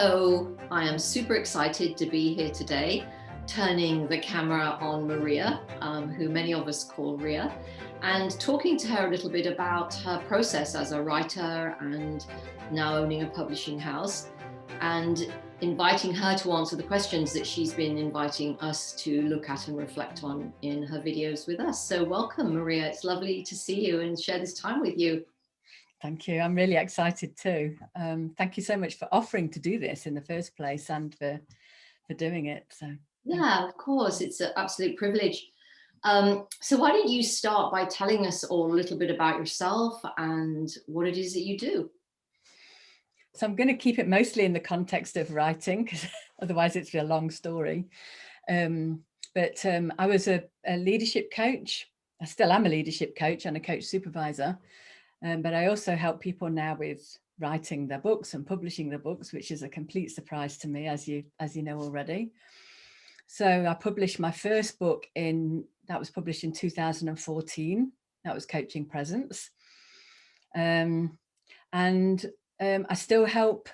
So I am super excited to be here today, turning the camera on Maria, who many of us call Ria, and talking to her a little bit about her process as a writer and now owning a publishing house, and inviting her to answer the questions that she's been inviting us to look at and reflect on in her videos with us. So welcome, Maria. It's lovely to see you and share this time with you. Thank you. I'm really excited too. Thank you so much for offering to do this in the first place and for doing it. So yeah, of course, it's an absolute privilege. So why don't you start by telling us all a little bit about yourself and what it is that you do? So I'm going to keep it mostly in the context of writing, because otherwise it's a long story. But I was a leadership coach. I still am a leadership coach and a coach supervisor. But I also help people now with writing their books and publishing their books, which is a complete surprise to me, as you know already. So I published my first book that was published in 2014. That was Coaching Presence. And I still help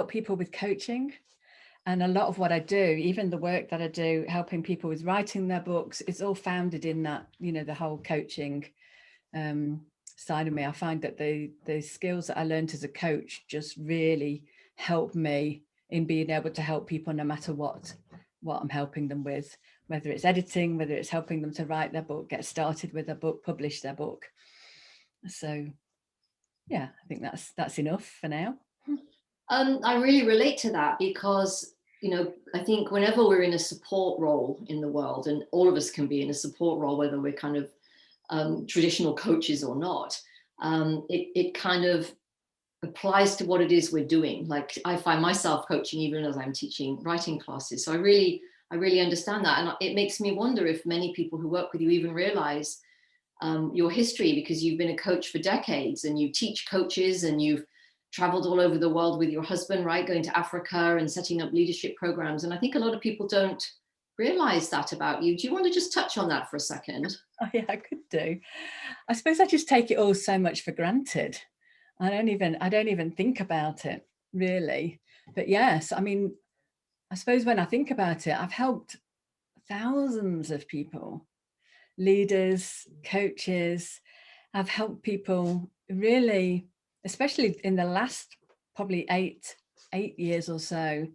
people with coaching. And a lot of what I do, even the work that I do, helping people with writing their books, it's all founded in that, the whole coaching side of me. I find that the skills that I learned as a coach just really help me in being able to help people no matter what I'm helping them with, whether it's editing, whether it's helping them to write their book, get started with their book, publish their book. So yeah, I think that's enough for now. I really relate to that because, I think whenever we're in a support role in the world, and all of us can be in a support role, whether we're kind of traditional coaches or not, it kind of applies to what it is we're doing. Like I find myself coaching even as I'm teaching writing classes. So I really understand that. And it makes me wonder if many people who work with you even realize your history, because you've been a coach for decades and you teach coaches and you've traveled all over the world with your husband, right? Going to Africa and setting up leadership programs. And I think a lot of people don't realize that about you. Do you want to just touch on that for a second? Oh, yeah, I could do. I suppose I just take it all so much for granted. I don't even think about it really. But yes, I mean, I suppose when I think about it, I've helped thousands of people, leaders, coaches. I've helped people really, especially in the last probably eight years or so,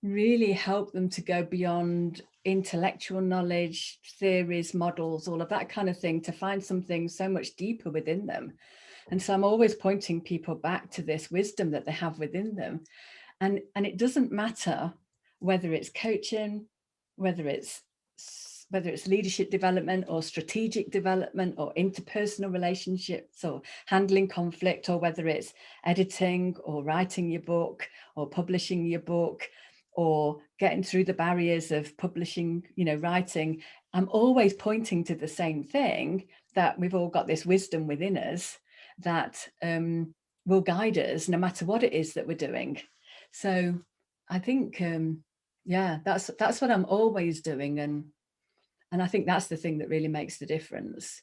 really help them to go beyond intellectual knowledge, theories, models, all of that kind of thing, to find something so much deeper within them. And so I'm always pointing people back to this wisdom that they have within them. And it doesn't matter whether it's coaching, whether it's leadership development or strategic development or interpersonal relationships or handling conflict, or whether it's editing or writing your book or publishing your book or getting through the barriers of publishing, writing. I'm always pointing to the same thing, that we've all got this wisdom within us that will guide us no matter what it is that we're doing. So I think, that's what I'm always doing. And I think that's the thing that really makes the difference.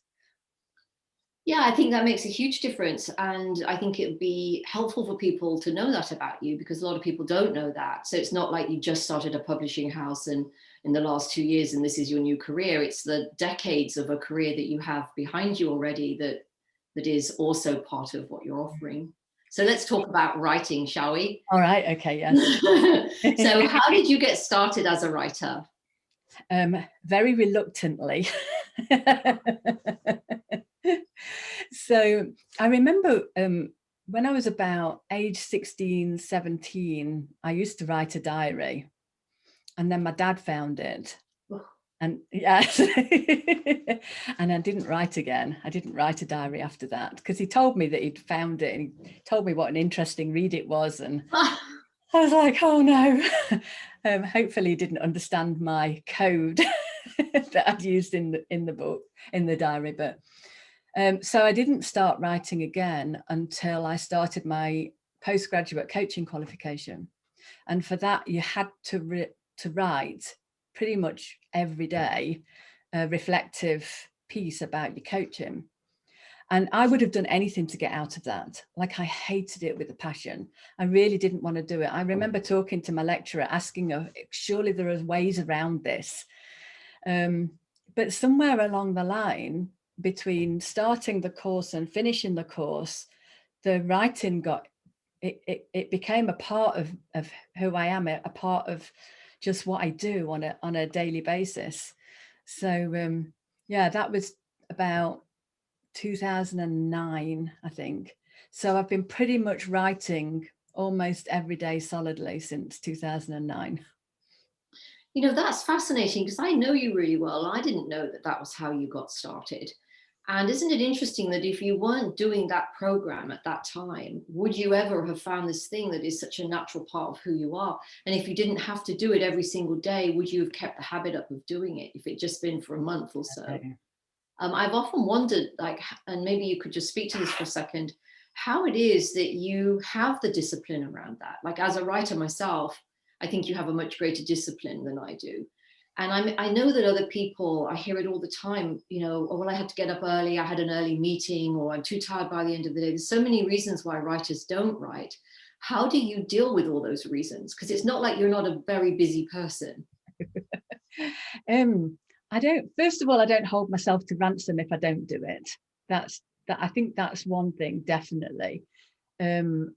Yeah, I think that makes a huge difference. And I think it would be helpful for people to know that about you, because a lot of people don't know that. So it's not like you just started a publishing house and in the last 2 years and this is your new career. It's the decades of a career that you have behind you already that is also part of what you're offering. So let's talk about writing, shall we? All right. Okay. Yes. So how did you get started as a writer? Very reluctantly. So I remember when I was about age 16, 17, I used to write a diary, and then my dad found it. And yes, and I didn't write again. I didn't write a diary after that, because he told me that he'd found it and he told me what an interesting read it was. And I was like, oh no. Hopefully he didn't understand my code that I'd used in the book, in the diary. But so I didn't start writing again until I started my postgraduate coaching qualification. And for that, you had to write pretty much every day a reflective piece about your coaching. And I would have done anything to get out of that. Like, I hated it with a passion. I really didn't want to do it. I remember talking to my lecturer, asking her, surely there are ways around this. But somewhere along the line, between starting the course and finishing the course, the writing it became a part of who I am, a part of just what I do on a daily basis. So yeah, that was about 2009, I think. So I've been pretty much writing almost every day solidly since 2009. You know, that's fascinating because I know you really well. I didn't know that that was how you got started. And isn't it interesting that if you weren't doing that program at that time, would you ever have found this thing that is such a natural part of who you are? And if you didn't have to do it every single day, would you have kept the habit up of doing it if it just been for a month or so? I've often wondered, like, and maybe you could just speak to this for a second, how it is that you have the discipline around that. Like, as a writer myself, I think you have a much greater discipline than I do. And I know that other people, I hear it all the time, you know, oh, well, I had to get up early, I had an early meeting, or I'm too tired by the end of the day. There's so many reasons why writers don't write. How do you deal with all those reasons? Because it's not like you're not a very busy person. I don't, first of all, I don't hold myself to ransom if I don't do it. I think that's one thing, definitely. And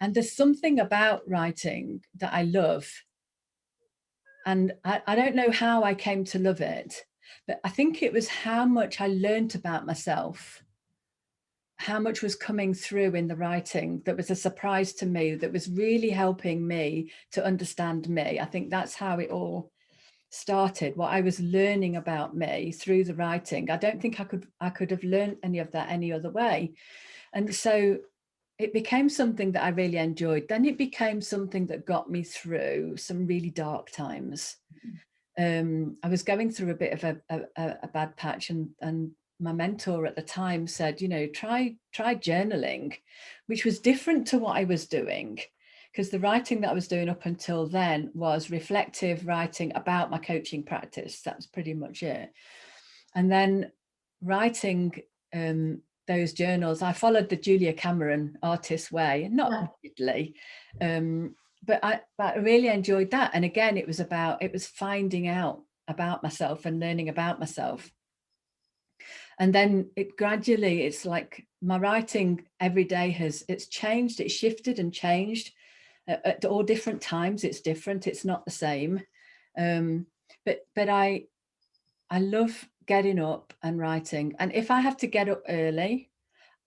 there's something about writing that I love. And I don't know how I came to love it, but I think it was how much I learned about myself, how much was coming through in the writing that was a surprise to me, that was really helping me to understand me. I think that's how it all started, what I was learning about me through the writing. I don't think I could have learned any of that any other way. And so it became something that I really enjoyed. Then it became something that got me through some really dark times. I was going through a bit of a bad patch, and my mentor at the time said, you know, try journaling, which was different to what I was doing, because the writing that I was doing up until then was reflective writing about my coaching practice. That was pretty much it. And then writing those journals, I followed the Julia Cameron artist way, not rigidly, but I really enjoyed that. And again, it was finding out about myself and learning about myself. And then it's like my writing every day it's changed, it's shifted and changed at all different times. It's different, it's not the same. But I love getting up and writing. And if I have to get up early,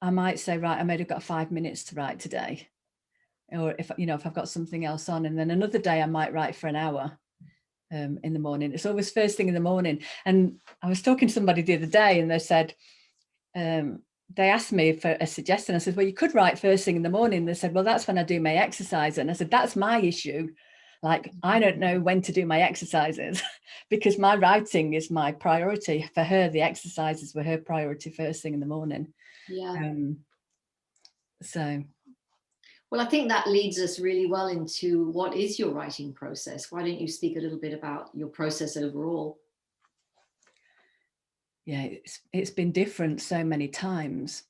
I might say, right, I might have got 5 minutes to write today. Or if I've got something else on, and then another day I might write for an hour in the morning. It's always first thing in the morning. And I was talking to somebody the other day, and they said, they asked me for a suggestion. I said, well, you could write first thing in the morning. They said, well, that's when I do my exercise. And I said, that's my issue. Like, I don't know when to do my exercises because my writing is my priority. For her, the exercises were her priority first thing in the morning. Yeah. So. Well, I think that leads us really well into what is your writing process? Why don't you speak a little bit about your process overall? Yeah, it's been different so many times.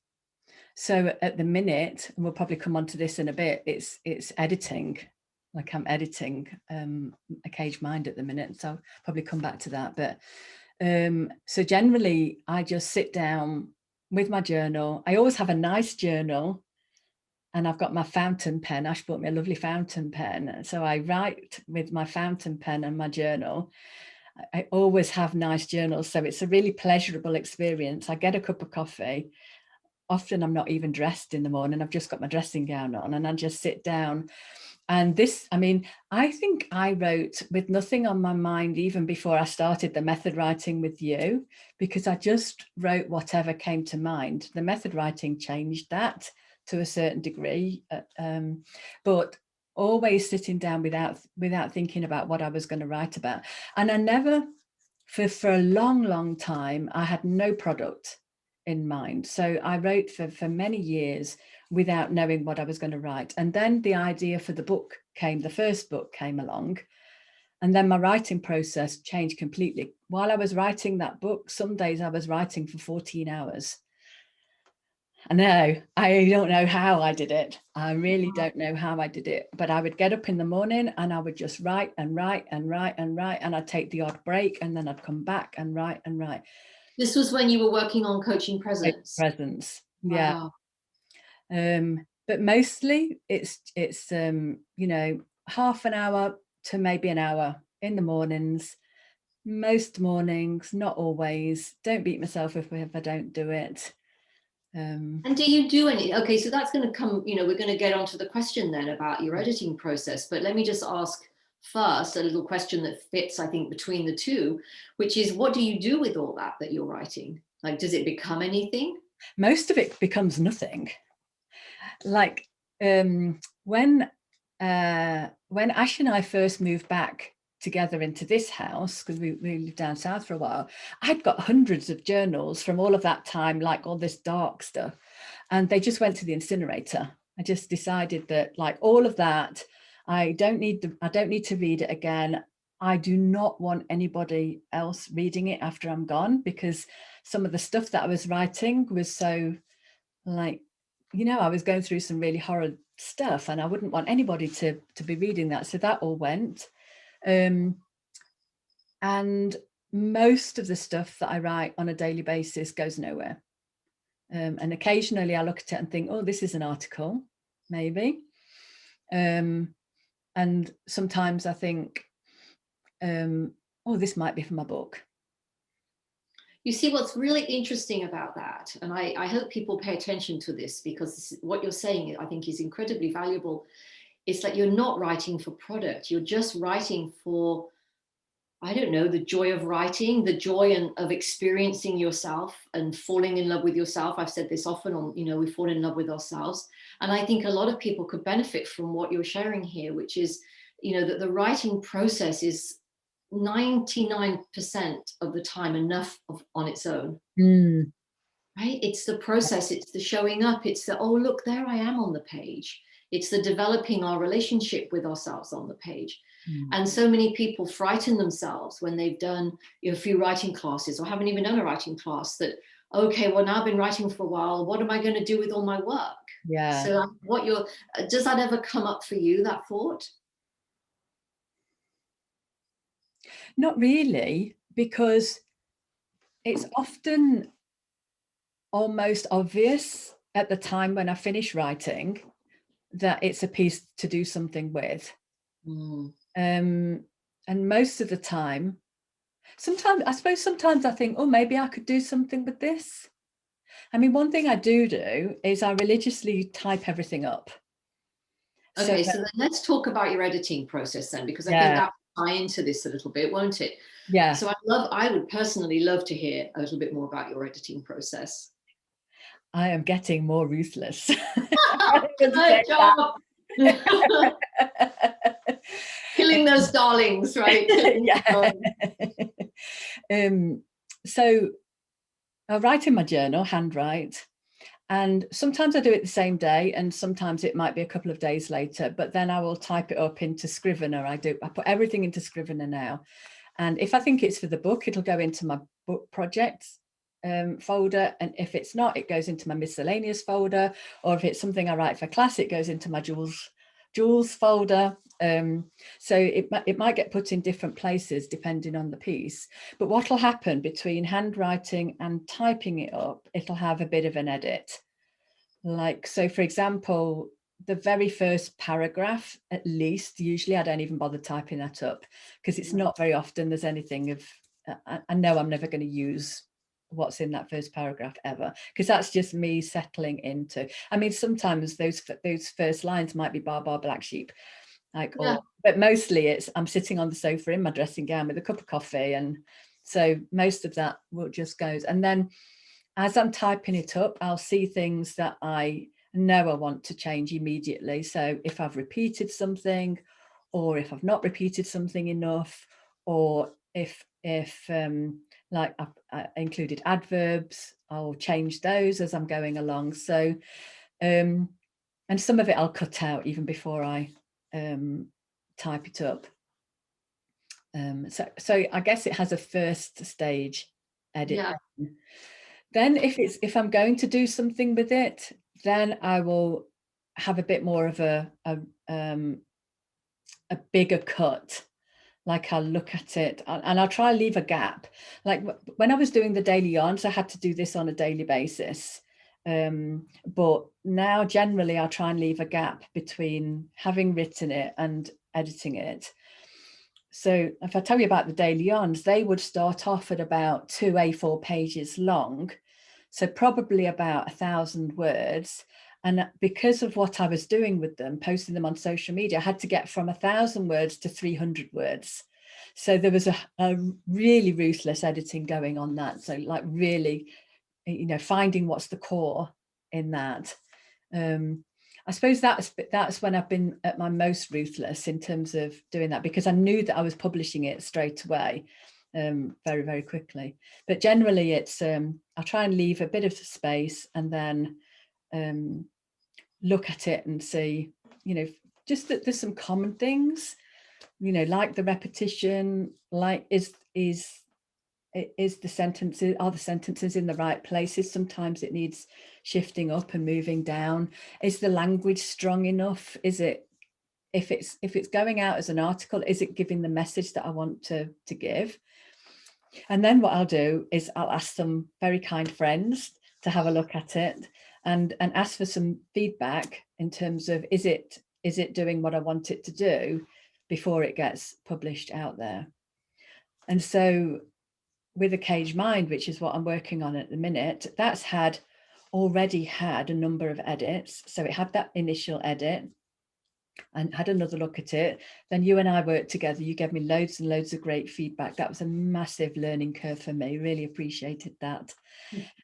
So at the minute, and we'll probably come on to this in a bit, it's editing. Like, I'm editing a Caged Mind at the minute, so I'll probably come back to that. But so generally, I just sit down with my journal. I always have a nice journal, and I've got my fountain pen. Ash bought me a lovely fountain pen, so I write with my fountain pen and my journal. I always have nice journals, so it's a really pleasurable experience. I get a cup of coffee. Often I'm not even dressed in the morning. I've just got my dressing gown on, and I just sit down. And I think I wrote with nothing on my mind even before I started the method writing with you, because I just wrote whatever came to mind. The method writing changed that to a certain degree, but always sitting down without thinking about what I was going to write about. And I never, for a long time, I had no product in mind. So I wrote for many years without knowing what I was going to write. And then the idea for the first book came along. And then my writing process changed completely. While I was writing that book, some days I was writing for 14 hours. I know. I don't know how I did it. I really don't know how I did it. But I would get up in the morning and I would just write and write and write and write. And I'd take the odd break and then I'd come back and write and write. This was when you were working on coaching presence. Presence. Yeah. Wow. But mostly it's you know, half an hour to maybe an hour in the mornings. Most mornings, not always. Don't beat myself if I don't do it. And do you do any, okay, so that's going to come, you know, we're going to get onto the question then about your editing process, but let me just ask first a little question that fits, I think, between the two, which is, what do you do with all that you're writing? Like, does it become anything? Most of it becomes nothing. Like when Ash and I first moved back together into this house, because we lived down south for a while, I'd got hundreds of journals from all of that time, like all this dark stuff, and they just went to the incinerator. I just decided that, like, all of that, I don't need to read it again. I do not want anybody else reading it after I'm gone, because some of the stuff that I was writing was so, like, you know, I was going through some really horrid stuff and I wouldn't want anybody to be reading that. So that all went. And most of the stuff that I write on a daily basis goes nowhere. And occasionally I look at it and think, oh, this is an article, maybe. And sometimes I think, oh, this might be for my book. You see, what's really interesting about that, and I hope people pay attention to this, because what you're saying, I think, is incredibly valuable. It's that you're not writing for product. You're just writing for, I don't know, the joy of writing, the joy of experiencing yourself and falling in love with yourself. I've said this often on, you know, we fall in love with ourselves. And I think a lot of people could benefit from what you're sharing here, which is, you know, that the writing process is 99% of the time enough on its own. Right? It's the process, it's the showing up, it's the, oh, look, there I am on the page. It's the developing our relationship with ourselves on the page. And so many people frighten themselves when they've done, you know, a few writing classes or haven't even done a writing class, that, okay, well, now I've been writing for a while, what am I going to do with all my work? Yeah. So does that ever come up for you, that thought? Not really, because it's often almost obvious at the time when I finish writing that it's a piece to do something with. And most of the time, sometimes I think, oh, maybe I could do something with this. I mean, one thing I do is I religiously type everything up. Okay, so then let's talk about your editing process then, because I think that will tie into this a little bit, won't it? Yeah. So I would personally love to hear a little bit more about your editing process. I am getting more ruthless. Good job. Killing those darlings, right? Yeah. So I write in my journal, handwrite, and sometimes I do it the same day, and sometimes it might be a couple of days later, but then I will type it up into Scrivener. I put everything into Scrivener now. And if I think it's for the book, it'll go into my book projects folder. And if it's not, it goes into my miscellaneous folder. Or if it's something I write for class, it goes into my Jules folder. So it might get put in different places depending on the piece. But what will happen between handwriting and typing it up, it'll have a bit of an edit. Like, so for example, the very first paragraph, at least, usually I don't even bother typing that up, because it's not very often there's anything of, I know I'm never going to use what's in that first paragraph ever, because that's just me settling into, I mean, sometimes those first lines might be bar black sheep, like, but mostly it's, I'm sitting on the sofa in my dressing gown with a cup of coffee, and so most of that will just goes. And then as I'm typing it up, I'll see things that I know I want to change immediately. So if I've repeated something, or if I've not repeated something enough, or if like I included adverbs, I'll change those as I'm going along. So and some of it I'll cut out even before I type it up. So I guess it has a first stage edit. Yeah. Then if I'm going to do something with it, then I will have a bit more of a bigger cut. Like I'll look at it and I'll try and leave a gap. Like when I was doing the daily yarns, I had to do this on a daily basis. But now generally I'll try and leave a gap between having written it and editing it. So if I tell you about the daily yarns, they would start off at about 2 A4 pages long. So probably about 1,000 words. And because of what I was doing with them, posting them on social media, I had to get from 1,000 words to 300 words. So there was a really ruthless editing going on that. So like really, you know, finding what's the core in that. I suppose that's when I've been at my most ruthless in terms of doing that, because I knew that I was publishing it straight away, very, very quickly. But generally it's, I'll try and leave a bit of space and then look at it and see, you know, just that there's some common things, you know, like the repetition, like are the sentences in the right places? Sometimes it needs shifting up and moving down. Is the language strong enough? Is it, if it's going out as an article, is it giving the message that I want to give? And then what I'll do is I'll ask some very kind friends to have a look at it and ask for some feedback in terms of, is it doing what I want it to do before it gets published out there? And so with A Caged Mind, which is what I'm working on at the minute, that's already had a number of edits. So it had that initial edit and had another look at it. Then you and I worked together. You gave me loads and loads of great feedback. That was a massive learning curve for me. Really appreciated that.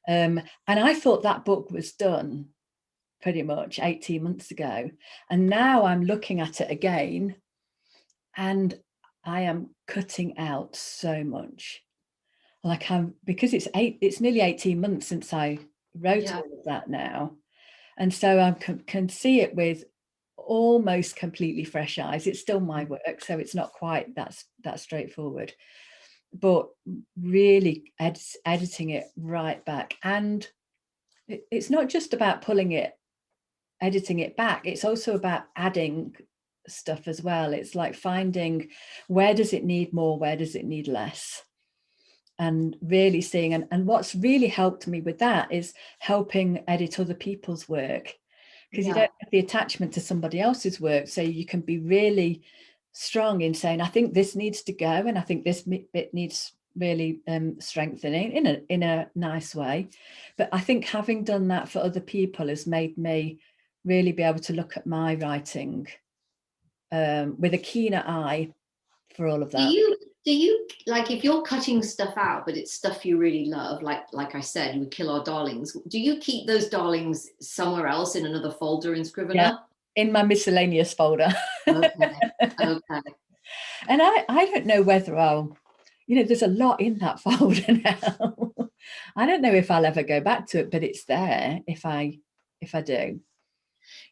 And I thought that book was done pretty much 18 months ago. And now I'm looking at it again and I am cutting out so much. Like because it's nearly 18 months since I wrote all of that now. And so I can see it with almost completely fresh eyes. It's still my work, so it's not quite that straightforward, but really editing it right back. And it's not just about editing it back, it's also about adding stuff as well. It's like finding, where does it need more, where does it need less? And really seeing, and what's really helped me with that is helping edit other people's work, because you don't have the attachment to somebody else's work, so you can be really strong in saying, I think this needs to go, and I think this bit needs really strengthening in a nice way. But I think having done that for other people has made me really be able to look at my writing with a keener eye for all of that. Do you like, if you're cutting stuff out, but it's stuff you really love, like I said, you would kill our darlings, do you keep those darlings somewhere else in another folder in Scrivener? Yeah, in my miscellaneous folder. Okay. And I don't know whether I'll, you know, there's a lot in that folder now. I don't know if I'll ever go back to it, but it's there if I do.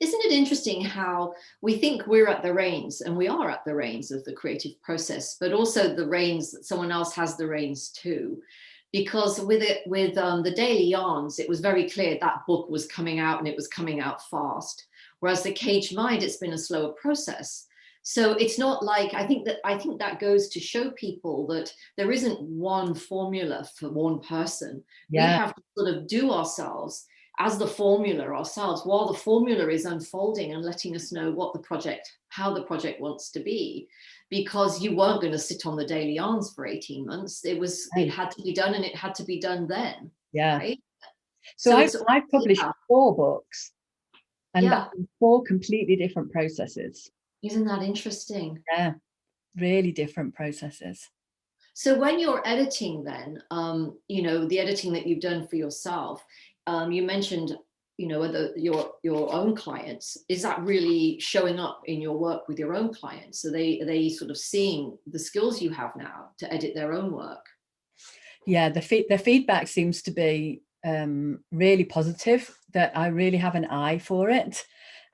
Isn't it interesting how we think we're at the reins, and we are at the reins of the creative process, but also the reins that someone else has the reins too? Because with the Daily Yarns, it was very clear that book was coming out, and it was coming out fast. Whereas The Caged Mind, it's been a slower process. So it's not like, I think that goes to show people that there isn't one formula for one person. We have to sort of do ourselves as the formula ourselves, while the formula is unfolding and letting us know how the project wants to be. Because you weren't going to sit on the Daily Yarns for 18 months. It had to be done, and it had to be done then. Yeah. Right? So I've published 4 books, and 4 completely different processes. Isn't that interesting? Yeah, really different processes. So when you're editing then, you know, the editing that you've done for yourself, you mentioned, you know, your own clients, is that really showing up in your work with your own clients? Are they sort of seeing the skills you have now to edit their own work? Yeah, the feedback seems to be really positive, that I really have an eye for it.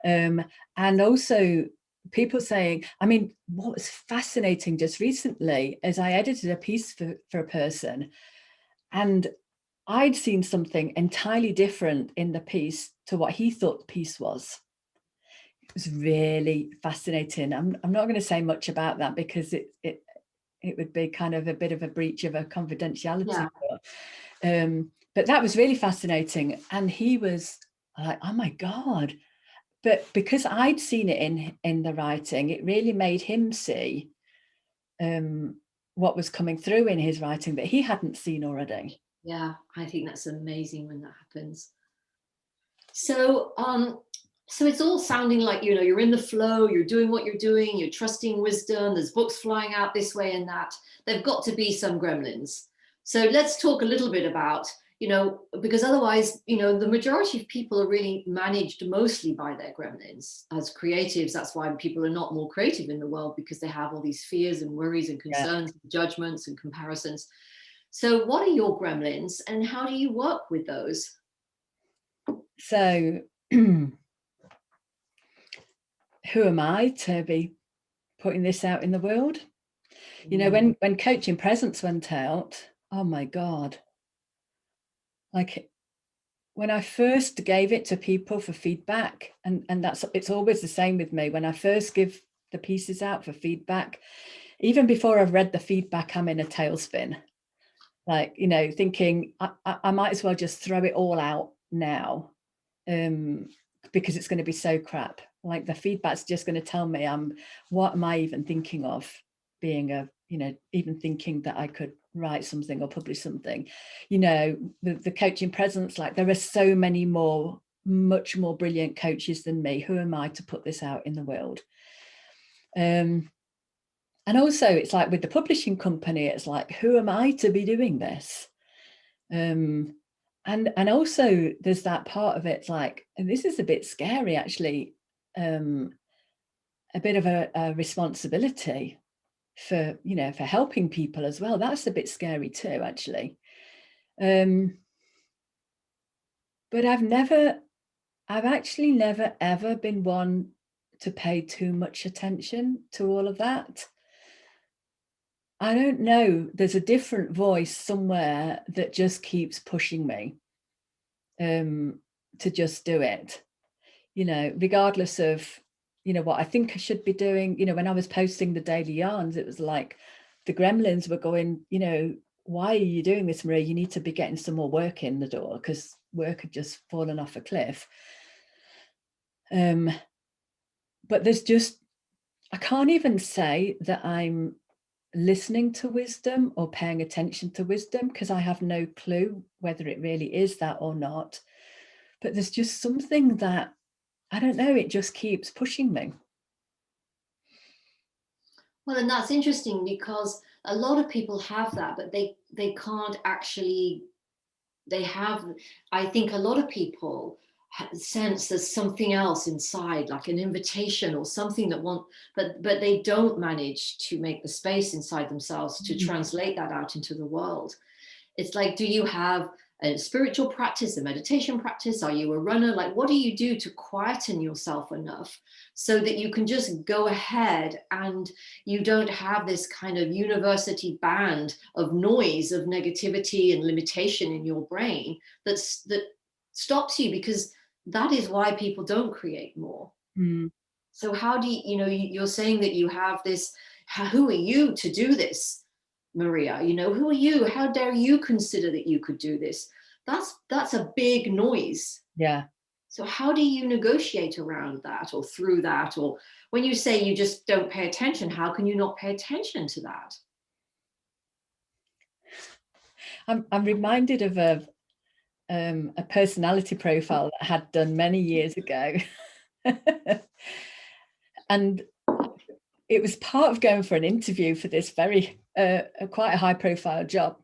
And also people saying, I mean, what was fascinating just recently is I edited a piece for a person, and I'd seen something entirely different in the piece to what he thought the piece was. It was really fascinating. I'm not going to say much about that because it would be kind of a bit of a breach of a confidentiality. Yeah. But that was really fascinating. And he was like, oh my God. But because I'd seen it in the writing, it really made him see what was coming through in his writing that he hadn't seen already. Yeah, I think that's amazing when that happens. So, so it's all sounding like, you know, you're in the flow, you're doing what you're doing, you're trusting wisdom, there's books flying out this way and that. There've got to be some gremlins. So let's talk a little bit about, you know, because otherwise, you know, the majority of people are really managed mostly by their gremlins. As creatives, that's why people are not more creative in the world, because they have all these fears and worries and concerns, and judgments and comparisons. So what are your gremlins and how do you work with those? So who am I to be putting this out in the world? You know, when Coaching Presence went out, oh my God. Like when I first gave it to people for feedback, and it's always the same with me. When I first give the pieces out for feedback, even before I've read the feedback, I'm in a tailspin. Like, you know, thinking I might as well just throw it all out now. Because it's going to be so crap. Like the feedback's just going to tell me what am I even thinking of being even thinking that I could write something or publish something. You know, the Coaching Presence, like there are so many much more brilliant coaches than me. Who am I to put this out in the world? And also it's like with the publishing company, it's like, who am I to be doing this? And also there's that part of it, like, and this is a bit scary actually, a bit of a responsibility for, you know, for helping people as well. That's a bit scary too, actually. But I've actually never ever been one to pay too much attention to all of that. I don't know, there's a different voice somewhere that just keeps pushing me to just do it, you know, regardless of, you know, what I think I should be doing. You know, when I was posting the daily yarns, it was like the gremlins were going, you know, why are you doing this, Maria? You need to be getting some more work in the door, because work had just fallen off a cliff. But there's just, I can't even say that I'm listening to wisdom or paying attention to wisdom, because I have no clue whether it really is that or not. But there's just something that, I don't know, it just keeps pushing me. Well, and that's interesting because a lot of people have that, but they can't actually, I think a lot of people sense there's something else inside, like an invitation or something but they don't manage to make the space inside themselves to translate that out into the world. It's like, do you have a spiritual practice, a meditation practice? Are you a runner? Like, what do you do to quieten yourself enough so that you can just go ahead and you don't have this kind of university band of noise, of negativity and limitation in your brain that stops you? Because that is why people don't create more. So how do you know, you're saying that you have this, who are you to do this, Maria? You know, who are you? How dare you consider that you could do this? That's a big noise. Yeah. So how do you negotiate around that or through that? Or when you say you just don't pay attention, how can you not pay attention to that? I'm reminded of a personality profile that I had done many years ago. And it was part of going for an interview for this very quite a high profile job.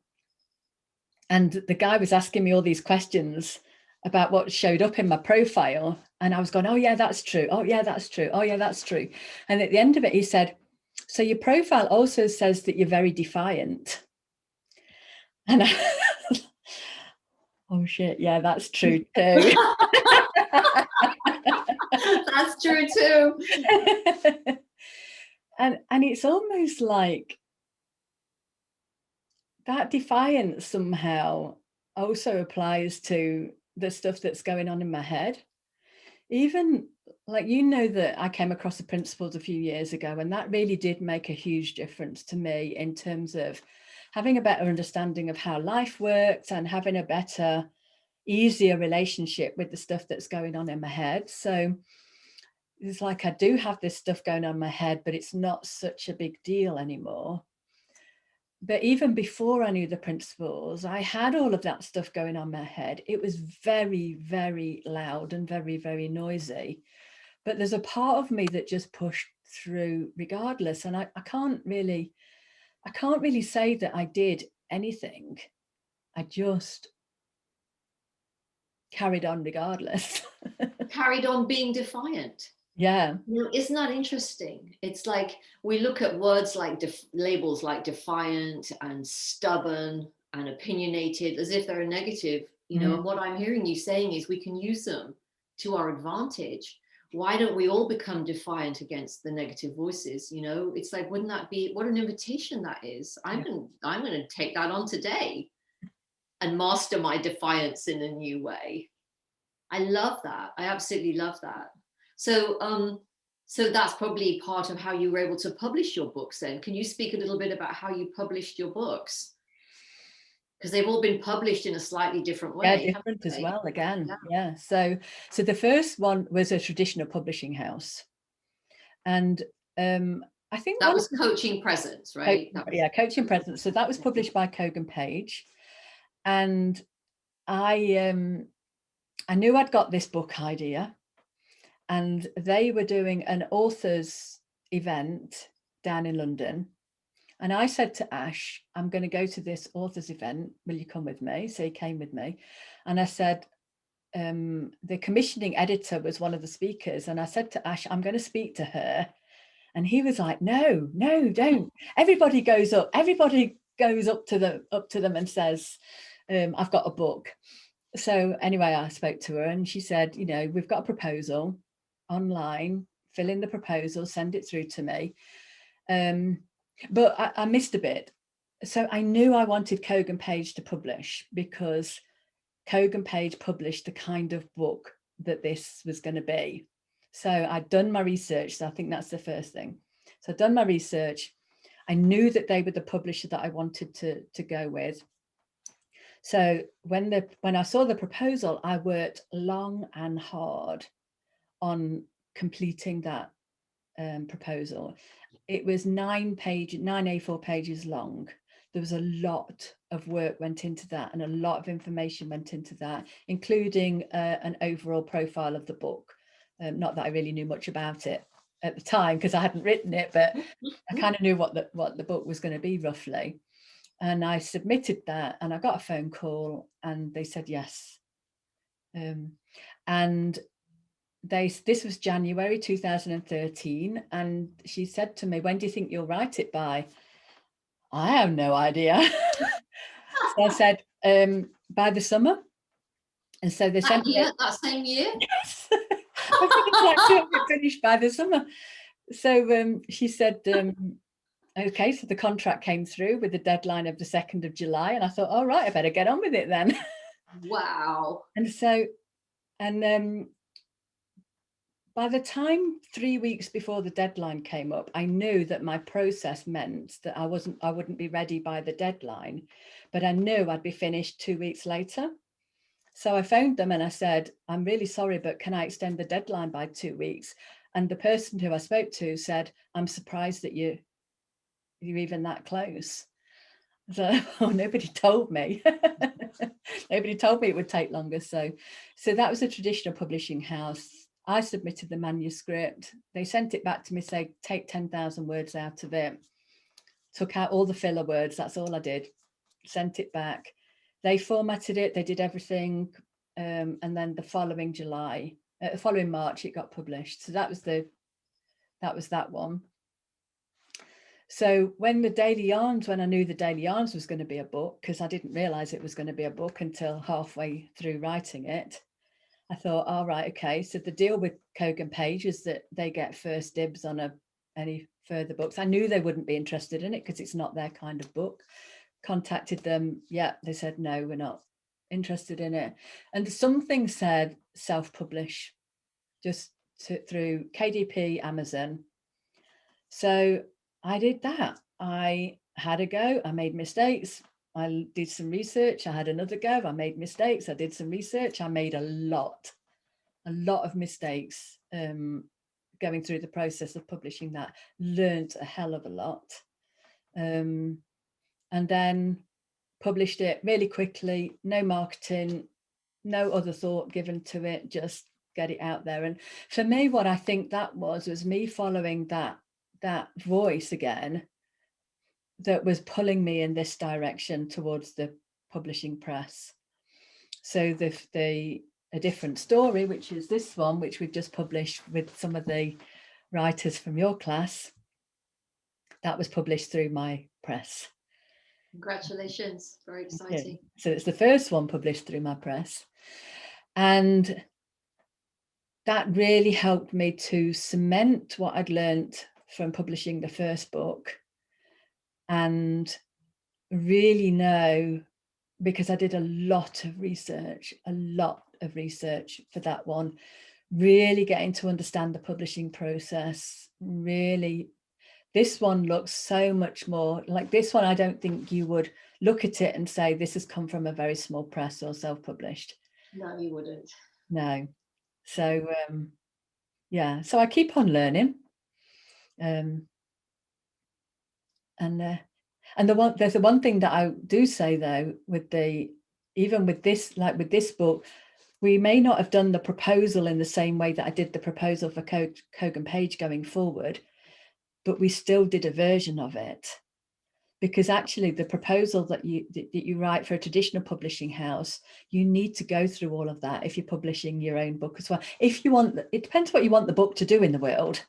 And the guy was asking me all these questions about what showed up in my profile. And I was going, oh yeah, that's true. Oh yeah, that's true. Oh yeah, that's true. And at the end of it, he said, so your profile also says that you're very defiant. And oh shit, yeah, that's true too. That's true too. And it's almost like that defiance somehow also applies to the stuff that's going on in my head. Even like, that I came across the principles a few years ago, and that really did make a huge difference to me in terms of having a better understanding of how life works and having a better, easier relationship with the stuff that's going on in my head. So it's like I do have this stuff going on in my head, but it's not such a big deal anymore. But even before I knew the principles, I had all of that stuff going on in my head. It was very, very loud and very, very noisy. But there's a part of me that just pushed through regardless. And I can't really say that I did anything. I just carried on regardless. Carried on being defiant. Yeah. You know, isn't that interesting? It's like we look at words like labels like defiant and stubborn and opinionated as if they're a negative, you know, and what I'm hearing you saying is we can use them to our advantage. Why don't we all become defiant against the negative voices? You know, it's like, wouldn't that be, what an invitation that is? I'm going to take that on today and master my defiance in a new way. I love that. I absolutely love that. So, so that's probably part of how you were able to publish your books then. Can you speak a little bit about how you published your books? Because they've all been published in a slightly different way. Yeah, different as well, again. Yeah. So the first one was a traditional publishing house. And I think that was Coaching Presence, right? Coaching Presence. So that was published by Kogan Page. And I knew I'd got this book idea, and they were doing an authors event down in London. And I said to Ash, I'm going to go to this authors event. Will you come with me? So he came with me. And I said, the commissioning editor was one of the speakers. And I said to Ash, I'm going to speak to her. And he was like, no, don't. Everybody goes up to them and says, I've got a book. So anyway, I spoke to her and she said, you know, we've got a proposal online, fill in the proposal, send it through to me. But I missed a bit. So I knew I wanted Kogan Page to publish, because Kogan Page published the kind of book that this was going to be. So I'd done my research. So I think that's the first thing. So I'd done my research. I knew that they were the publisher that I wanted to go with. So when I saw the proposal, I worked long and hard on completing that proposal. It was 9 A4 pages long. There was a lot of work went into that, and a lot of information went into that, including an overall profile of the book. Not that I really knew much about it at the time, because I hadn't written it, but I kind of knew what the book was going to be roughly. And I submitted that, and I got a phone call, and they said yes. And this was January 2013, and she said to me, when do you think you'll write it by? I have no idea. So I said, by the summer. And so they sent that same year? Yes. I think it's like to have it finished by the summer. So she said, okay, so the contract came through with the deadline of the 2nd of July. And I thought, all right, I better get on with it then. Wow. And so, by the time 3 weeks before the deadline came up, I knew that my process meant that I wouldn't be ready by the deadline, but I knew I'd be finished 2 weeks later. So I phoned them and I said, I'm really sorry, but can I extend the deadline by 2 weeks? And the person who I spoke to said, I'm surprised that you're even that close. So nobody told me. Nobody told me it would take longer. So that was a traditional publishing house. I submitted the manuscript. They sent it back to me, say, take 10,000 words out of it. Took out all the filler words. That's all I did. Sent it back. They formatted it. They did everything. And then the following March, it got published. So that was that one. So when I knew the Daily Yarns was going to be a book, because I didn't realize it was going to be a book until halfway through writing it, I thought, all right, okay. So the deal with Kogan Page is that they get first dibs on any further books. I knew they wouldn't be interested in it because it's not their kind of book. Contacted them. Yeah, they said, no, we're not interested in it. And something said self-publish, just through KDP, Amazon. So I did that. I had a go. I made mistakes. I did some research. I had another go. I made mistakes. I did some research. I made a lot of mistakes going through the process of publishing that. Learned a hell of a lot. And then published it really quickly. No marketing, no other thought given to it, just get it out there. And for me, what I think that was me following that voice again that was pulling me in this direction towards the publishing press. So a different story, which is this one, which we've just published with some of the writers from your class, that was published through my press. Congratulations, very exciting. So it's the first one published through my press, and that really helped me to cement what I'd learnt from publishing the first book, and really know, because I did a lot of research for that one, really getting to understand the publishing process. Really, this one looks so much more like this one. I don't think you would look at it and say this has come from a very small press or self-published. No, you wouldn't. No. So yeah, so I keep on learning. And there's the one thing that I do say though, even with this book, we may not have done the proposal in the same way that I did the proposal for Kogan Page going forward, but we still did a version of it, because actually the proposal that you write for a traditional publishing house, you need to go through all of that if you're publishing your own book as well. If you want, it depends what you want the book to do in the world.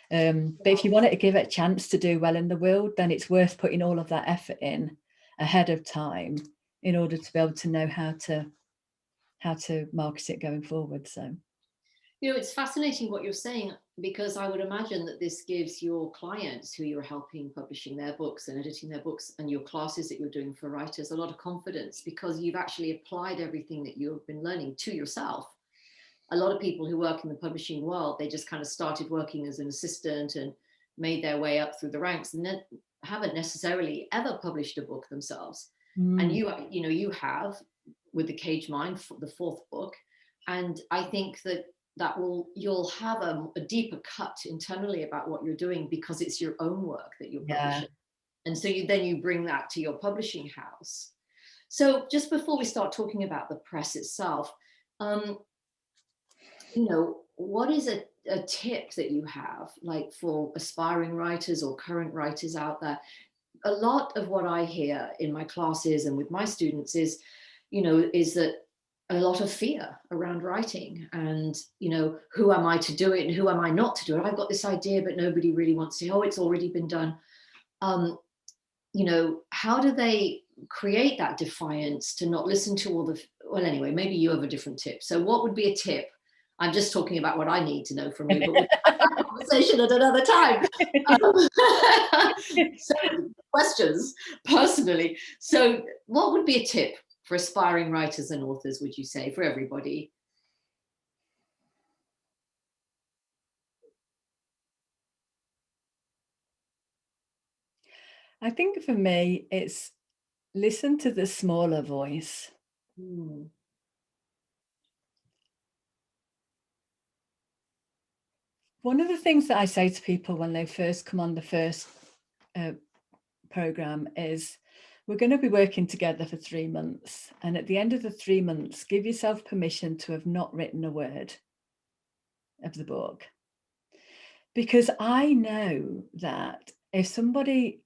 But if you want it to give it a chance to do well in the world, then it's worth putting all of that effort in ahead of time in order to be able to know how to market it going forward. So, you know, it's fascinating what you're saying, because I would imagine that this gives your clients who you're helping publishing their books and editing their books, and your classes that you're doing for writers, a lot of confidence, because you've actually applied everything that you've been learning to yourself. A lot of people who work in the publishing world, they just kind of started working as an assistant and made their way up through the ranks, and then haven't necessarily ever published a book themselves. And you have, with The Cage Mind, the fourth book. And I think you'll have a deeper cut internally about what you're doing, because it's your own work that you're publishing. And so you bring that to your publishing house. So just before we start talking about the press itself, what is a tip that you have, like, for aspiring writers or current writers out there? A lot of what I hear in my classes and with my students is that a lot of fear around writing, and, who am I to do it and who am I not to do it? I've got this idea, but nobody really wants to. Oh, it's already been done. How do they create that defiance to not listen to all well, anyway, maybe you have a different tip. So what would be a tip? I'm just talking about what I need to know from you, but we'll have that conversation at another time. So, questions personally. So what would be a tip for aspiring writers and authors, would you say, for everybody? I think for me, it's listen to the smaller voice. One of the things that I say to people when they first come on the first program is, we're going to be working together for 3 months. And at the end of the 3 months, give yourself permission to have not written a word of the book. Because I know that if somebody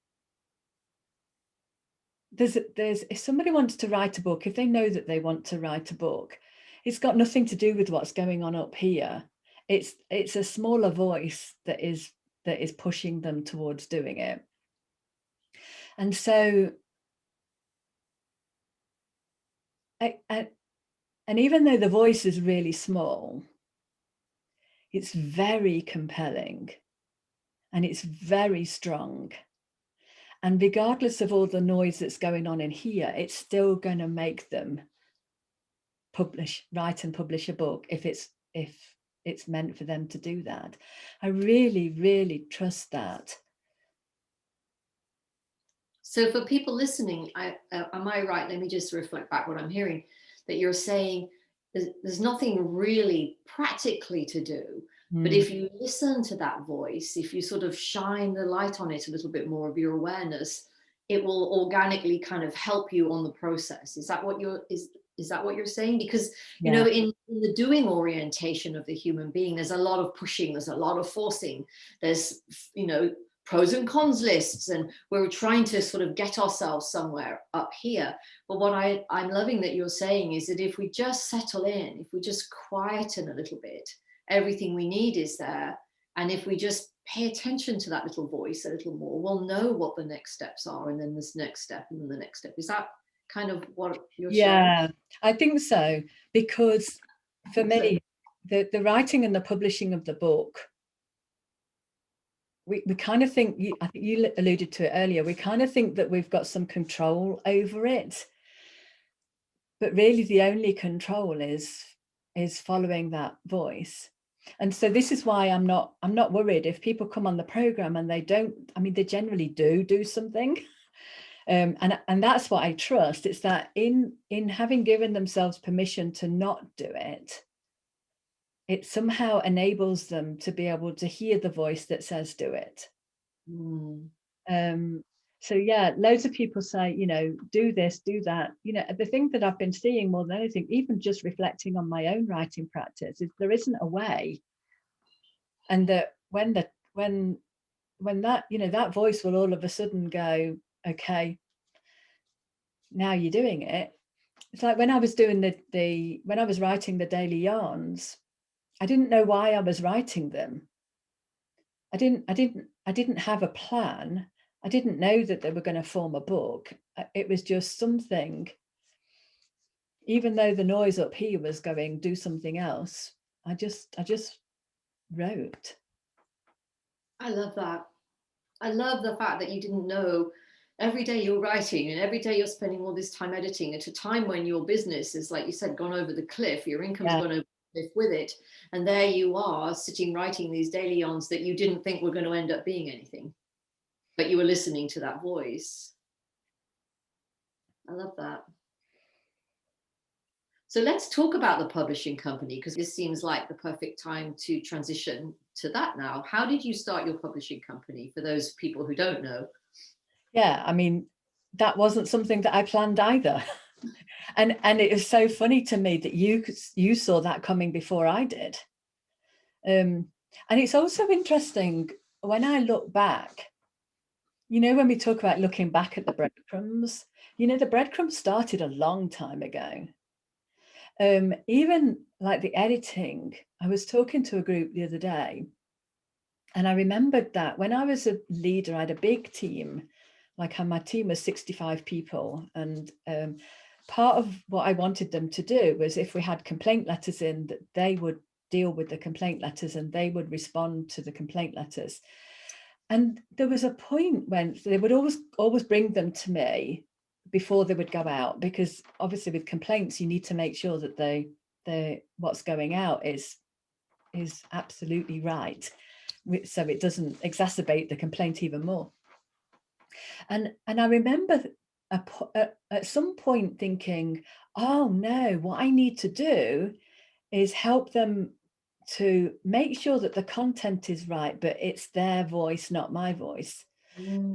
if somebody wants to write a book, if they know that they want to write a book, it's got nothing to do with what's going on up here. It's a smaller voice that is pushing them towards doing it. And so and even though the voice is really small, it's very compelling and it's very strong. And regardless of all the noise that's going on in here, it's still going to make them write and publish a book if it's meant for them to do that. I really, really trust that. So for people listening, am I right? Let me just reflect back what I'm hearing, that you're saying there's nothing really practically to do, but if you listen to that voice, if you sort of shine the light on it a little bit more of your awareness, it will organically kind of help you on the process. Is that what you're saying? Because, you know, in the doing orientation of the human being, there's a lot of pushing, there's a lot of forcing, there's, you know, pros and cons lists, and we're trying to sort of get ourselves somewhere up here. But what I'm loving that you're saying is that if we just settle in, if we just quieten a little bit, everything we need is there. And if we just pay attention to that little voice a little more, we'll know what the next steps are, and then this next step, and then the next step. Is that kind of what you're sharing? I think so, because for me, the writing and the publishing of the book, we kind of think, I think you alluded to it earlier, we kind of think that we've got some control over it, but really the only control is following that voice. And so this is why I'm not worried if people come on the program and they don't, I mean, they generally do something. And that's what I trust. It's that in having given themselves permission to not do it, it somehow enables them to be able to hear the voice that says do it. So yeah, loads of people say, you know, do this, do that. You know, the thing that I've been seeing more than anything, even just reflecting on my own writing practice, is there isn't a way. And that when that, you know, that voice will all of a sudden go, okay, now you're doing it. It's like when I was doing when I was writing the daily yarns, I didn't know why I was writing them. I didn't have a plan. I didn't know that they were going to form a book. It was just something, even though the noise up here was going, do something else. I just wrote. I love that. I love the fact that you didn't know. Every day you're writing and every day you're spending all this time editing at a time when your business is, like you said, gone over the cliff, your income's gone over the cliff with it. And there you are sitting writing these daily yarns that you didn't think were going to end up being anything, but you were listening to that voice. I love that. So let's talk about the publishing company, because this seems like the perfect time to transition to that now. How did you start your publishing company, for those people who don't know? Yeah, I mean, that wasn't something that I planned either. And it was so funny to me that you saw that coming before I did. And it's also interesting when I look back, you know, when we talk about looking back at the breadcrumbs, you know, the breadcrumbs started a long time ago. Even like the editing, I was talking to a group the other day, and I remembered that when I was a leader, I had a big team. Like my team was 65 people, and part of what I wanted them to do was, if we had complaint letters in, that they would deal with the complaint letters and they would respond to the complaint letters. And there was a point when they would always bring them to me before they would go out, because obviously with complaints you need to make sure that they what's going out is absolutely right, so it doesn't exacerbate the complaint even more. And I remember at some point thinking, oh no, what I need to do is help them to make sure that the content is right, but it's their voice, not my voice.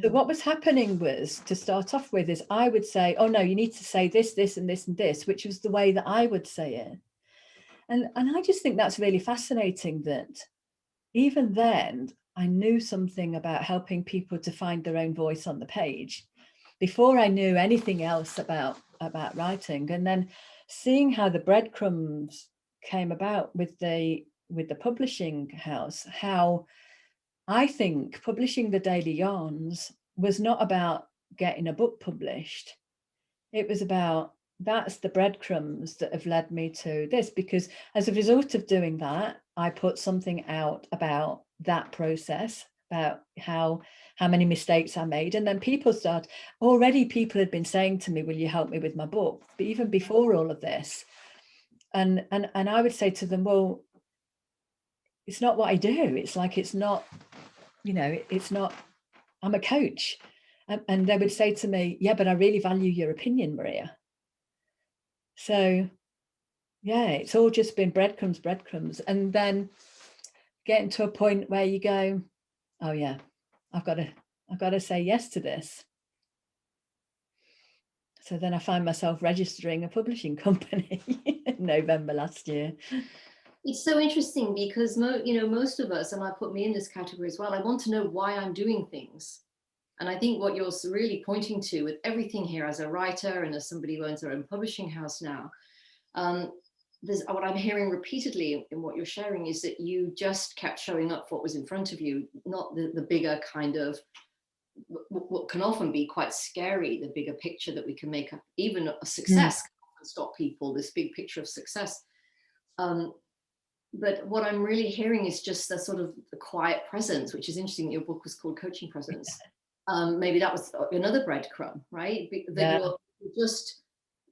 So what was happening was, to start off with, is I would say, oh no, you need to say this, this, and this, and this, which was the way that I would say it. And I just think that's really fascinating, that even then I knew something about helping people to find their own voice on the page before I knew anything else about writing. And then seeing how the breadcrumbs came about with the publishing house, how I think publishing the daily yarns was not about getting a book published. It was about, that's the breadcrumbs that have led me to this, because as a result of doing that, I put something out about that process, about how many mistakes I made. And then people had been saying to me, will you help me with my book? But even before all of this, And I would say to them, well, it's not what I do. It's like, it's not, it's not, I'm a coach. And they would say to me, yeah, but I really value your opinion, Maria. So yeah, it's all just been breadcrumbs. And then getting to a point where you go, oh yeah, I've got to say yes to this. So then I find myself registering a publishing company in November last year. It's so interesting because most of us, and I put me in this category as well, I want to know why I'm doing things. And I think what you're really pointing to with everything here, as a writer and as somebody who owns their own publishing house now, there's what I'm hearing repeatedly in what you're sharing is that you just kept showing up for what was in front of you, not the bigger kind of what can often be quite scary, the bigger picture that we can make up. Even a success can often stop people, this big picture of success. But what I'm really hearing is just the sort of the quiet presence, which is interesting. Your book was called Coaching Presence. Maybe that was another breadcrumb, right? That you're just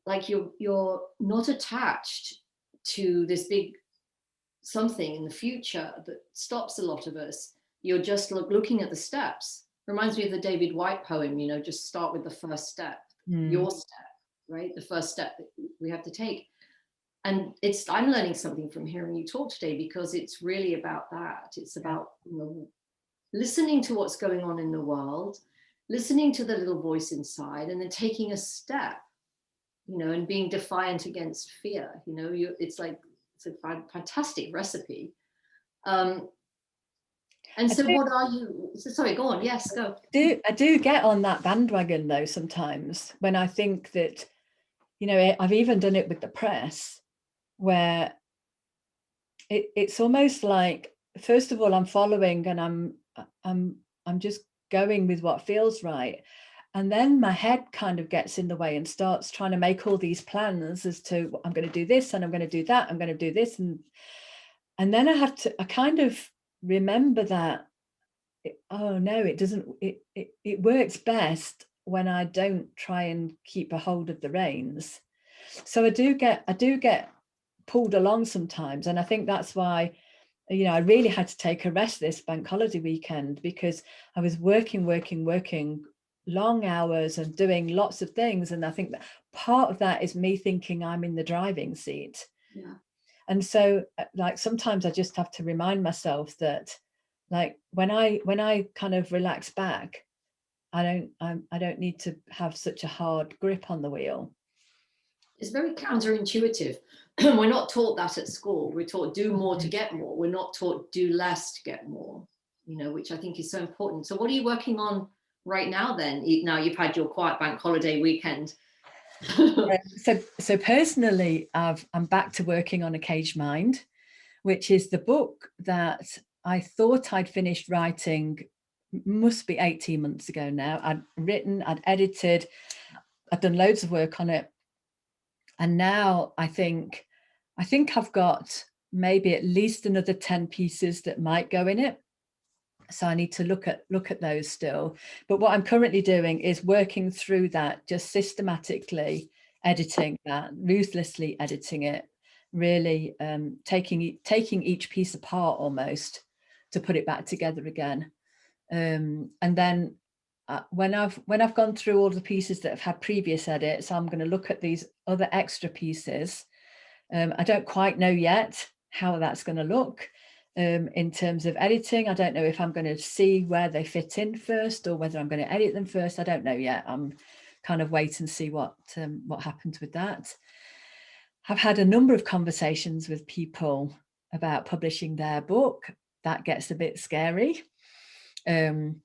like, you're not attached to this big something in the future that stops a lot of us. You're just looking at the steps. Reminds me of the David Whyte poem, just start with the first step, your step, right? The first step that we have to take. And I'm learning something from hearing you talk today, because it's really about that. It's about listening to what's going on in the world, listening to the little voice inside, and then taking a step, and being defiant against fear. It's a fantastic recipe. And so what are you, sorry, go on. Yes, go. I do get on that bandwagon though sometimes, when I think that, I've even done it with the press, where it's almost like, first of all, I'm following and I'm just going with what feels right. And then my head kind of gets in the way and starts trying to make all these plans as to, I'm going to do this and I'm going to do that, I'm going to do this. And then I kind of remember that, oh no, it doesn't, it works best when I don't try and keep a hold of the reins. So I do get pulled along sometimes. And I think that's why, I really had to take a rest this bank holiday weekend, because I was working long hours and doing lots of things. And I think that part of that is me thinking I'm in the driving seat. Yeah. And so like sometimes I just have to remind myself that, like, when I kind of relax back, I don't need to have such a hard grip on the wheel. It's very counterintuitive. We're not taught that at school. We're taught do more to get more. We're not taught do less to get more, which I think is so important. So what are you working on right now then? Now you've had your quiet bank holiday weekend. So personally, I'm back to working on A Caged Mind, which is the book that I thought I'd finished writing, must be 18 months ago now. I'd written, I'd edited, I'd done loads of work on it. And now I think I've got maybe at least another 10 pieces that might go in it. So I need to look at those still. But what I'm currently doing is working through that, just systematically editing that, ruthlessly editing it, really taking each piece apart almost to put it back together again. And then when I've gone through all the pieces that have had previous edits, I'm going to look at these other extra pieces. I don't quite know yet how that's going to look. In terms of editing, I don't know if I'm going to see where they fit in first or whether I'm going to edit them first. I don't know yet. I'm kind of wait and see what happens with that. I've had a number of conversations with people about publishing their book. That gets a bit scary. Some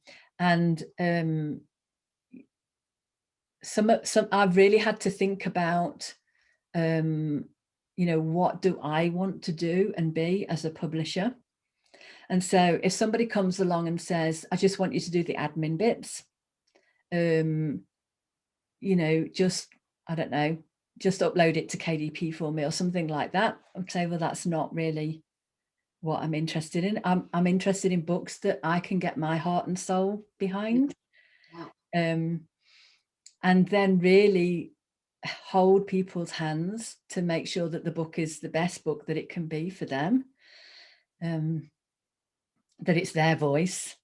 I've really had to think about, what do I want to do and be as a publisher? And so if somebody comes along and says, I just want you to do the admin bits, just, I don't know, just upload it to KDP for me or something like that, I'd say, well, that's not really what I'm interested in. I'm interested in books that I can get my heart and soul behind. Wow. And then really hold people's hands to make sure that the book is the best book that it can be for them, that it's their voice.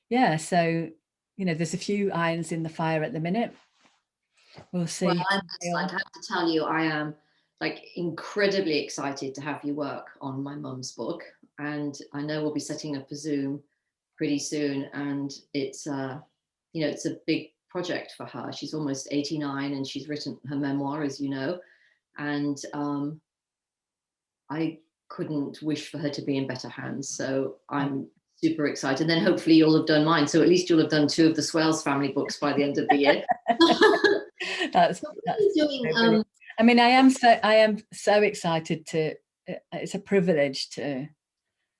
Yeah, so, there's a few irons in the fire at the minute. We'll see. Well, I have to tell you, I am like incredibly excited to have you work on my mum's book, and I know we'll be setting up a Zoom pretty soon, and it's it's a big project for her. She's almost 89 and she's written her memoir, as you know, and I couldn't wish for her to be in better hands. So I'm super excited. And then hopefully you'll have done mine. So at least you'll have done 2 of the Swales family books by the end of the year. that's doing, I mean, I am so excited to. It's a privilege to.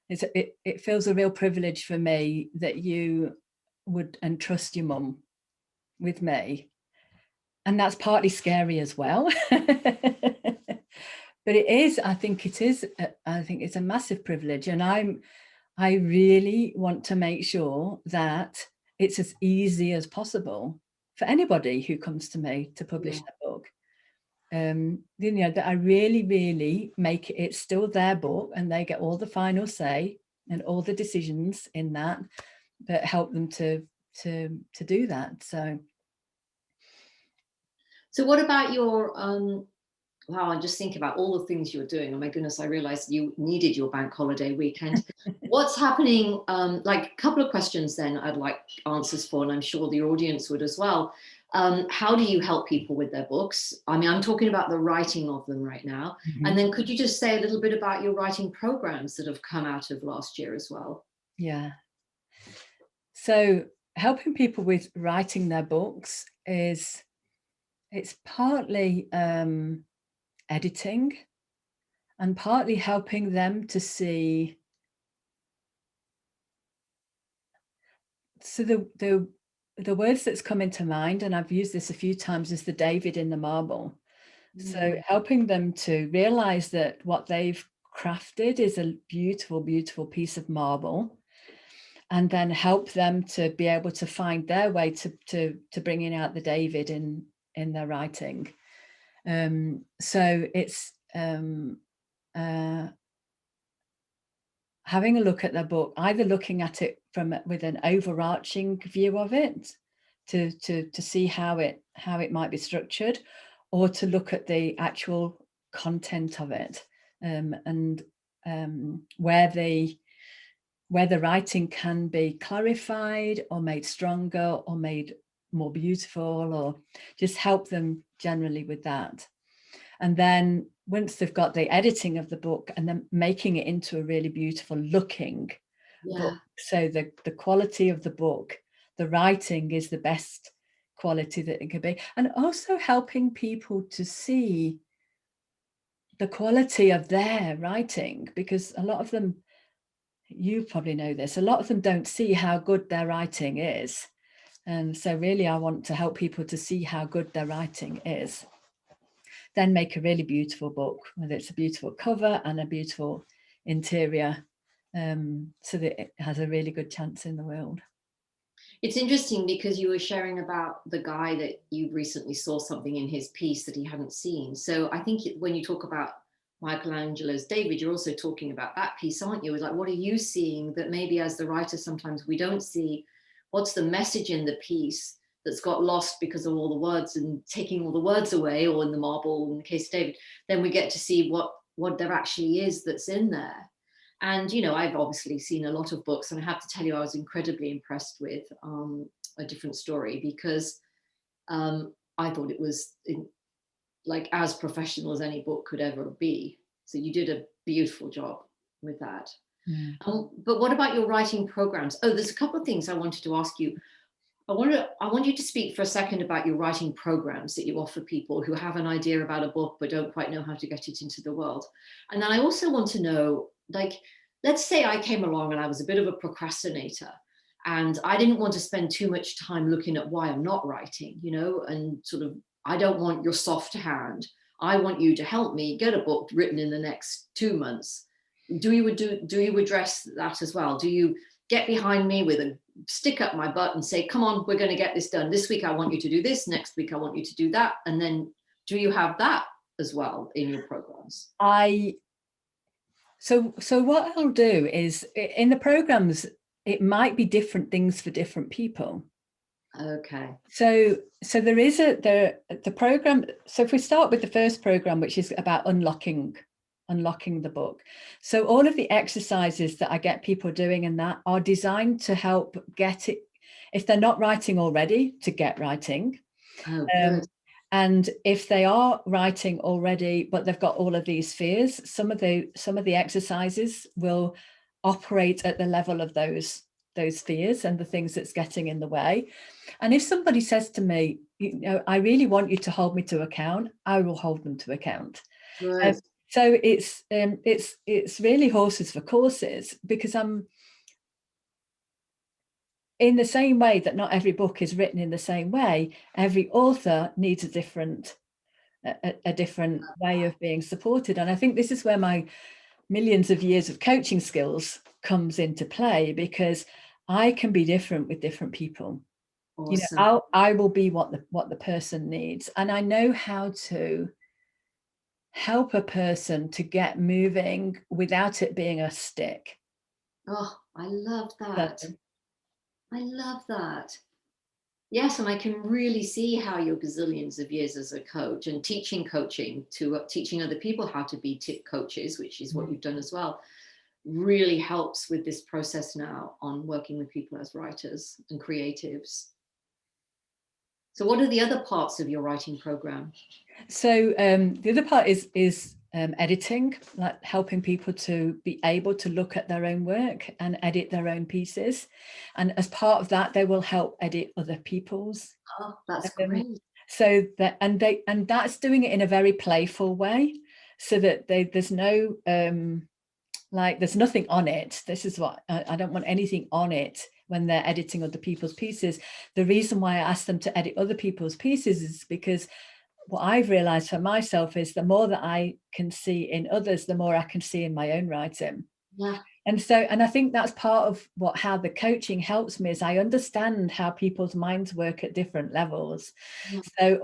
It feels a real privilege for me that you would entrust your mum with me, and that's partly scary as well. But it is. I think it is. I think it's a massive privilege, and I really want to make sure that it's as easy as possible for anybody who comes to me to publish their book. That I really, really make it still their book, and they get all the final say and all the decisions in that, but help them to do that. So what about your wow, I'm just thinking about all the things you're doing. Oh my goodness, I realized you needed your bank holiday weekend. What's happening? Like a couple of questions then I'd like answers for, and I'm sure the audience would as well. How do you help people with their books? I mean, I'm talking about the writing of them right now. Mm-hmm. And then could you just say a little bit about your writing programs that have come out of last year as well? Yeah. So helping people with writing their books it's partly editing, and partly helping them to see. So the words that's come into mind, and I've used this a few times, is the David in the marble. So helping them to realize that what they've crafted is a beautiful, beautiful piece of marble, and then help them to be able to find their way to bringing out the David in their writing. So it's having a look at the book, either looking at it with an overarching view of it, to see how it might be structured, or to look at the actual content of it, and where the writing can be clarified or made stronger or made more beautiful, or just help them generally with that. And then once they've got the editing of the book, and then making it into a really beautiful looking book. So the quality of the book, the writing is the best quality that it could be. And also helping people to see the quality of their writing, because a lot of them, you probably know this, a lot of them don't see how good their writing is. And so really I want to help people to see how good their writing is. Then make a really beautiful book, whether it's a beautiful cover and a beautiful interior, so that it has a really good chance in the world. It's interesting because you were sharing about the guy that you recently saw something in his piece that he hadn't seen. So I think when you talk about Michelangelo's David, you're also talking about that piece, aren't you? It's like, what are you seeing that maybe as the writer sometimes we don't see? What's the message in the piece that's got lost because of all the words and taking all the words away, or in the marble, in the case of David? Then we get to see what there actually is that's in there. And, I've obviously seen a lot of books, and I have to tell you, I was incredibly impressed with A Different Story, because I thought it was like as professional as any book could ever be. So you did a beautiful job with that. But what about your writing programs? Oh, there's a couple of things I wanted to ask you. I want you to speak for a second about your writing programs that you offer people who have an idea about a book but don't quite know how to get it into the world. And then I also want to know, like, let's say I came along and I was a bit of a procrastinator, and I didn't want to spend too much time looking at why I'm not writing, and sort of, I don't want your soft hand. I want you to help me get a book written in the next 2 months. Do you address that as well? Do you get behind me with a stick up my butt and say, come on, we're going to get this done. This week, I want you to do this. Next week, I want you to do that. And then do you have that as well in your programs? So what I'll do is in the programs, it might be different things for different people. Okay. So there is the program. So if we start with the first program, which is about unlocking the book. So all of the exercises that I get people doing in that are designed to help get it, if they're not writing already, to get writing. Oh, good. And if they are writing already, but they've got all of these fears, some of the exercises will operate at the level of those fears and the things that's getting in the way. And if somebody says to me, you know, I really want you to hold me to account, I will hold them to account. So it's really horses for courses, because I'm in the same way that not every book is written in the same way. Every author needs a different way of being supported. And I think this is where my millions of years of coaching skills comes into play, because I can be different with different people. Awesome. You know, I will be what the person needs, and I know how to help a person to get moving without it being a stick. Oh, I love that. I love that. Yes, and I can really see how your gazillions of years as a coach and teaching coaching to teaching other people how to be tip coaches, which is what you've done as well, really helps with this process now on working with people as writers and creatives. So what are the other parts of your writing program? So the other part is editing, like helping people to be able to look at their own work and edit their own pieces. And as part of that, they will help edit other people's. Oh, that's great. So that, and that's doing it in a very playful way, so that there's no, like, there's nothing on it. This is what I don't want anything on it when they're editing other people's pieces. The reason why I ask them to edit other people's pieces is because what I've realized for myself is the more that I can see in others, the more I can see in my own writing. Yeah. And I think that's part of how the coaching helps me, is I understand how people's minds work at different levels. Yeah. So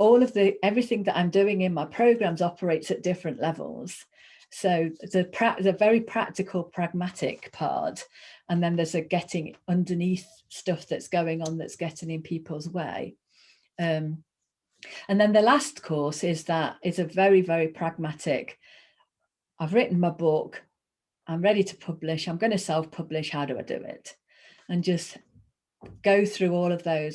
everything that I'm doing in my programs operates at different levels. So the very practical, pragmatic part, and then there's a getting underneath stuff that's going on that's getting in people's way. And then the last course is a very, very pragmatic. I've written my book, I'm ready to publish, I'm going to self-publish, how do I do it? And just go through all of the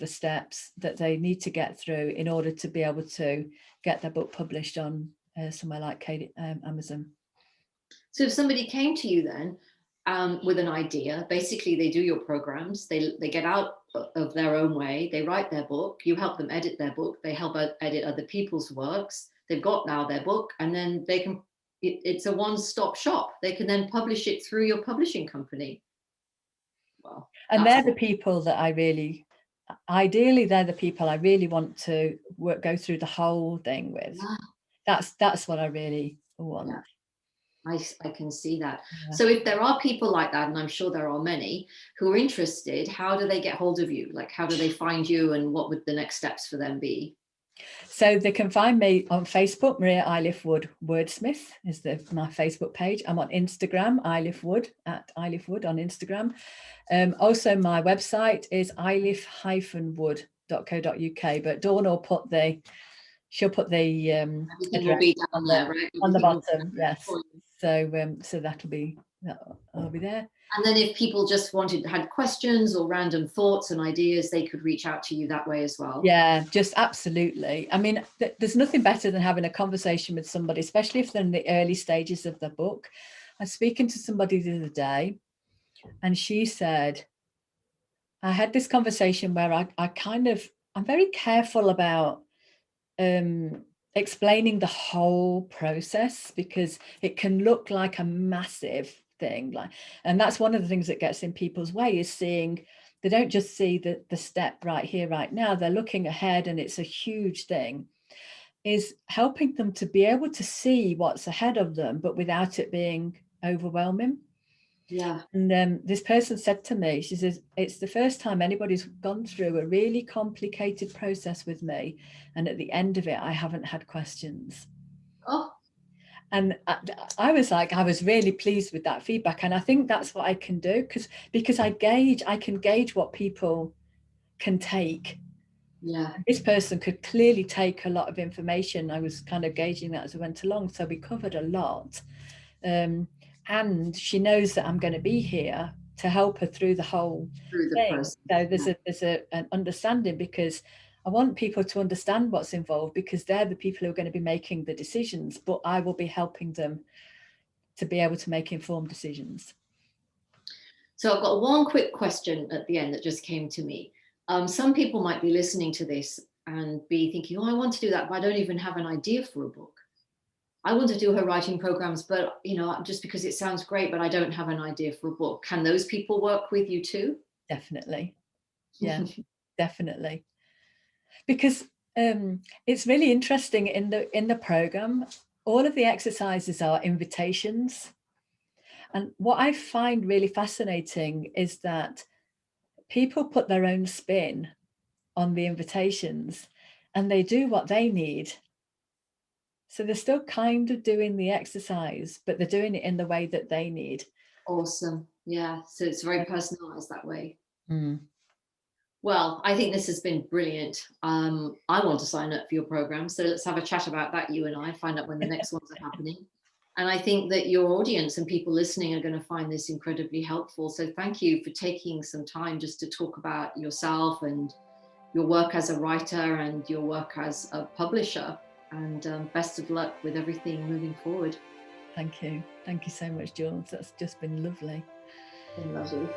steps that they need to get through in order to be able to get their book published on somewhere like Amazon. So if somebody came to you then with an idea, basically they do your programs, they get out of their own way, they write their book, you help them edit their book, they help edit other people's works, they've got now their book, and then they can, it's a one-stop shop. They can then publish it through your publishing company. Well, and they're the people that ideally they're the people I really want to go through the whole thing with. Yeah. That's what I really want. Yeah. I can see that. Yeah. So if there are people like that, and I'm sure there are many who are interested, how do they get hold of you? Like, how do they find you, and what would the next steps for them be? So they can find me on Facebook. Maria Iliffe-Wood Wordsmith is my Facebook page. I'm on Instagram, Iliffe-Wood, at Iliffe-Wood on Instagram. Also, my website is iliffe-wood.co.uk, but Dawn will put she'll put the everything will be down there, right? On the bottom, yes. So that'll be there. And then if people just had questions or random thoughts and ideas, they could reach out to you that way as well. Yeah, just absolutely. I mean, there's nothing better than having a conversation with somebody, especially if they're in the early stages of the book. I was speaking to somebody the other day, and she said, I had this conversation where I'm very careful about explaining the whole process, because it can look like a massive thing, and that's one of the things that gets in people's way, is seeing, they don't just see the step right here, right now, they're looking ahead, and it's a huge thing. Is helping them to be able to see what's ahead of them, but without it being overwhelming. Yeah. And this person said to me, she says, it's the first time anybody's gone through a really complicated process with me, and at the end of it, I haven't had questions. Oh. And I was like, I was really pleased with that feedback. And I think that's what I can do, because I can gauge what people can take. Yeah. This person could clearly take a lot of information. I was kind of gauging that as I went along. So we covered a lot. And she knows that I'm going to be here to help her through the whole thing. So there's an understanding, because I want people to understand what's involved, because they're the people who are going to be making the decisions, but I will be helping them to be able to make informed decisions. So I've got one quick question at the end that just came to me. Some people might be listening to this and be thinking, oh, I want to do that, but I don't even have an idea for a book. I want to do her writing programs, but just because it sounds great, but I don't have an idea for a book. Can those people work with you too? Definitely. Yeah, definitely. Because it's really interesting in the program, all of the exercises are invitations. And what I find really fascinating is that people put their own spin on the invitations, and they do what they need. So they're still kind of doing the exercise, but they're doing it in the way that they need. Awesome. Yeah. So it's very personalized that way. Mm. Well, I think this has been brilliant. I want to sign up for your program. So let's have a chat about that, you and I, find out when the next ones are happening. And I think that your audience and people listening are going to find this incredibly helpful. So thank you for taking some time just to talk about yourself and your work as a writer and your work as a publisher. And best of luck with everything moving forward. Thank you. Thank you so much, Jules. That's just been lovely. Been lovely.